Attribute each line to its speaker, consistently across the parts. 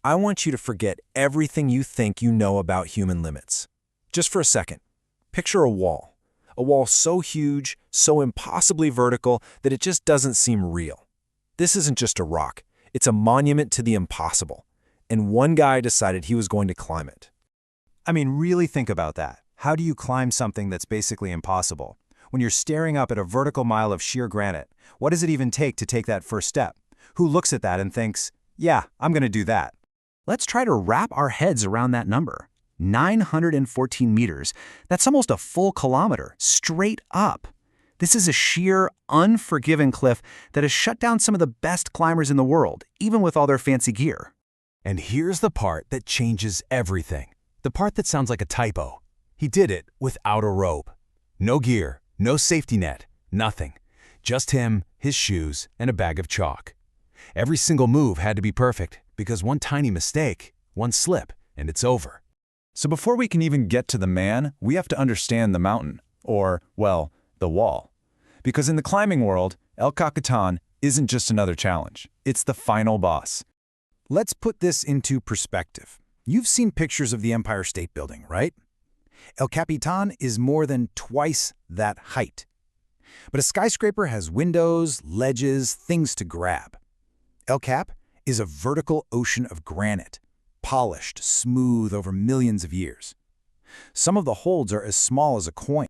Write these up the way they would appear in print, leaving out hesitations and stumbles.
Speaker 1: I want you to forget everything you think you know about human limits. Just for a second, picture a wall. A wall so huge, so impossibly vertical that it just doesn't seem real. This isn't just a rock. It's a monument to the impossible. And one guy decided he was going to climb it.
Speaker 2: I mean, really think about that. How do you climb something that's basically impossible? When you're staring up at a vertical mile of sheer granite, what does it even take to take that first step? Who looks at that and thinks, yeah, I'm going to do that?
Speaker 3: Let's try to wrap our heads around that number. 914 meters. That's almost a full kilometer, straight up. This is a sheer, unforgiving cliff that has shut down some of the best climbers in the world, even with all their fancy gear.
Speaker 4: And here's the part that changes everything. The part that sounds like a typo. He did it without a rope. No gear, no safety net, nothing. Just him, his shoes, and a bag of chalk. Every single move had to be perfect, because one tiny mistake, one slip, and it's over.
Speaker 5: So before we can even get to the man, we have to understand the mountain, or, well, the wall. Because in the climbing world, El Capitan isn't just another challenge. It's the final boss.
Speaker 2: Let's put this into perspective. You've seen pictures of the Empire State Building, right? El Capitan is more than twice that height. But a skyscraper has windows, ledges, things to grab. El Cap is a vertical ocean of granite, polished, smooth over millions of years. Some of the holds are as small as a coin.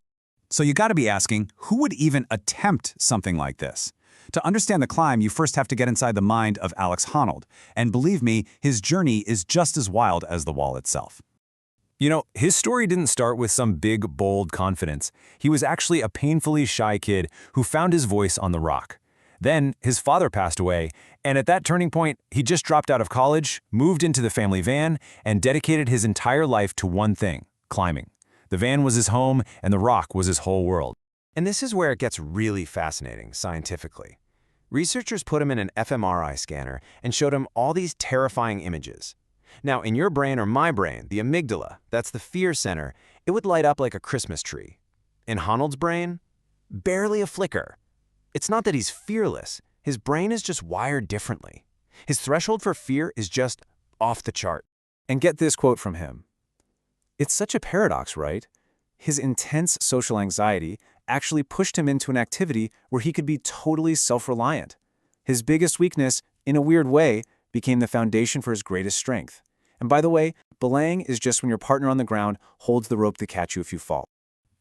Speaker 6: So you gotta be asking, who would even attempt something like this? To understand the climb, you first have to get inside the mind of Alex Honnold. And believe me, his journey is just as wild as the wall itself.
Speaker 4: You know, his story didn't start with some big, bold confidence. He was actually a painfully shy kid who found his voice on the rock. Then, his father passed away, and at that turning point, he just dropped out of college, moved into the family van, and dedicated his entire life to one thing: climbing. The van was his home, and the rock was his whole world.
Speaker 7: And this is where it gets really fascinating scientifically. Researchers put him in an fMRI scanner and showed him all these terrifying images. Now, in your brain or my brain, the amygdala, that's the fear center, it would light up like a Christmas tree. In Honnold's brain, barely a flicker. It's not that he's fearless. His brain is just wired differently. His threshold for fear is just off the chart.
Speaker 1: And get this quote from him. It's such a paradox, right? His intense social anxiety actually pushed him into an activity where he could be totally self-reliant. His biggest weakness, in a weird way, became the foundation for his greatest strength. And by the way, belaying is just when your partner on the ground holds the rope to catch you if you fall.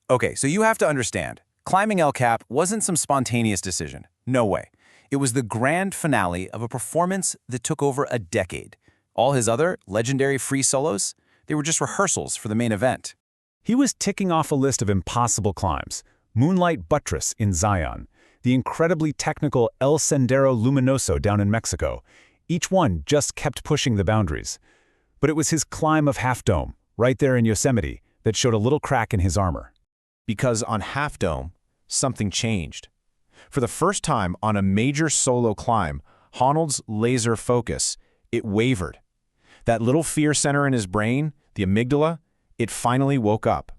Speaker 3: Okay, so you have to understand, climbing El Cap wasn't some spontaneous decision. No way. It was the grand finale of a performance that took over a decade. All his other legendary free solos, they were just rehearsals for the main event.
Speaker 5: He was ticking off a list of impossible climbs. Moonlight Buttress in Zion, the incredibly technical El Sendero Luminoso down in Mexico. Each one just kept pushing the boundaries. But it was his climb of Half Dome, right there in Yosemite, that showed a little crack in his armor.
Speaker 1: Because on Half Dome, something changed. For the first time on a major solo climb, Honnold's laser focus, it wavered. That little fear center in his brain, the amygdala, it finally woke up.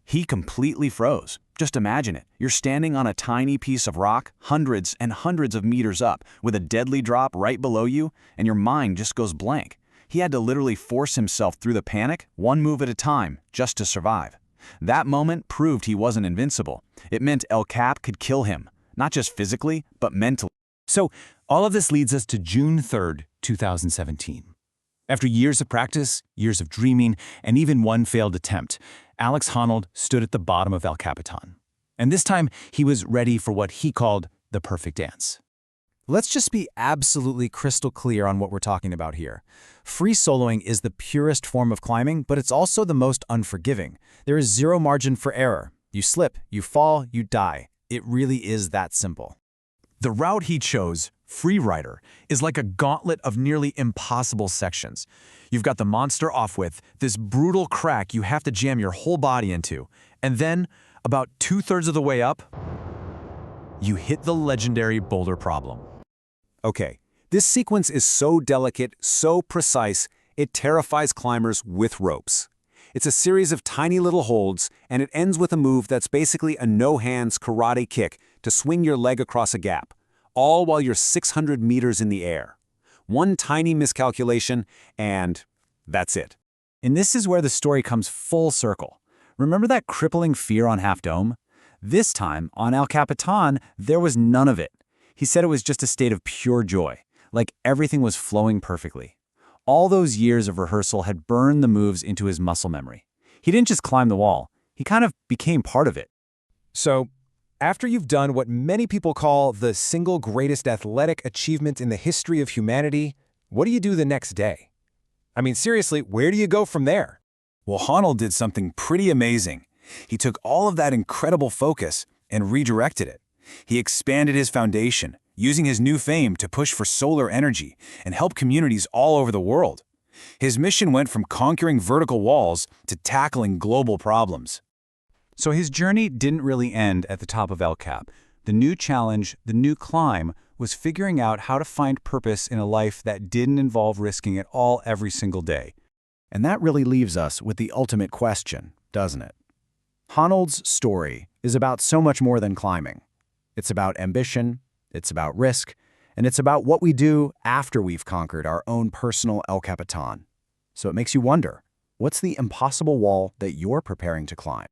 Speaker 3: He completely froze. Just imagine it. You're standing on a tiny piece of rock, hundreds and hundreds of meters up, with a deadly drop right below you, and your mind just goes blank. He had to literally force himself through the panic, one move at a time, just to survive. That moment proved he wasn't invincible. It meant El Cap could kill him, not just physically, but mentally.
Speaker 6: So, all of this leads us to June 3rd, 2017. After years of practice, years of dreaming, and even one failed attempt, Alex Honnold stood at the bottom of El Capitan. And this time, he was ready for what he called the perfect dance.
Speaker 2: Let's just be absolutely crystal clear on what we're talking about here. Free soloing is the purest form of climbing, but it's also the most unforgiving. There is zero margin for error. You slip, you fall, you die. It really is that simple.
Speaker 4: The route he chose, Freerider, is like a gauntlet of nearly impossible sections. You've got the monster off-width, this brutal crack you have to jam your whole body into, and then, about 2/3 of the way up, you hit the legendary boulder problem.
Speaker 6: Okay, this sequence is so delicate, so precise, it terrifies climbers with ropes. It's a series of tiny little holds, and it ends with a move that's basically a no-hands karate kick to swing your leg across a gap, all while you're 600 meters in the air.
Speaker 1: One tiny miscalculation, and that's it.
Speaker 5: And this is where the story comes full circle. Remember that crippling fear on Half Dome? This time, on El Capitan, there was none of it. He said it was just a state of pure joy, like everything was flowing perfectly. All those years of rehearsal had burned the moves into his muscle memory. He didn't just climb the wall, he kind of became part of it.
Speaker 4: So, after you've done what many people call the single greatest athletic achievement in the history of humanity, what do you do the next day? I mean, seriously, where do you go from there?
Speaker 1: Well, Honnold did something pretty amazing. He took all of that incredible focus and redirected it. He expanded his foundation, using his new fame to push for solar energy and help communities all over the world. His mission went from conquering vertical walls to tackling global problems.
Speaker 5: So his journey didn't really end at the top of El Cap. The new challenge, the new climb, was figuring out how to find purpose in a life that didn't involve risking it all every single day.
Speaker 3: And that really leaves us with the ultimate question, doesn't it? Honnold's story is about so much more than climbing. It's about ambition, it's about risk, and it's about what we do after we've conquered our own personal El Capitan. So it makes you wonder, what's the impossible wall that you're preparing to climb?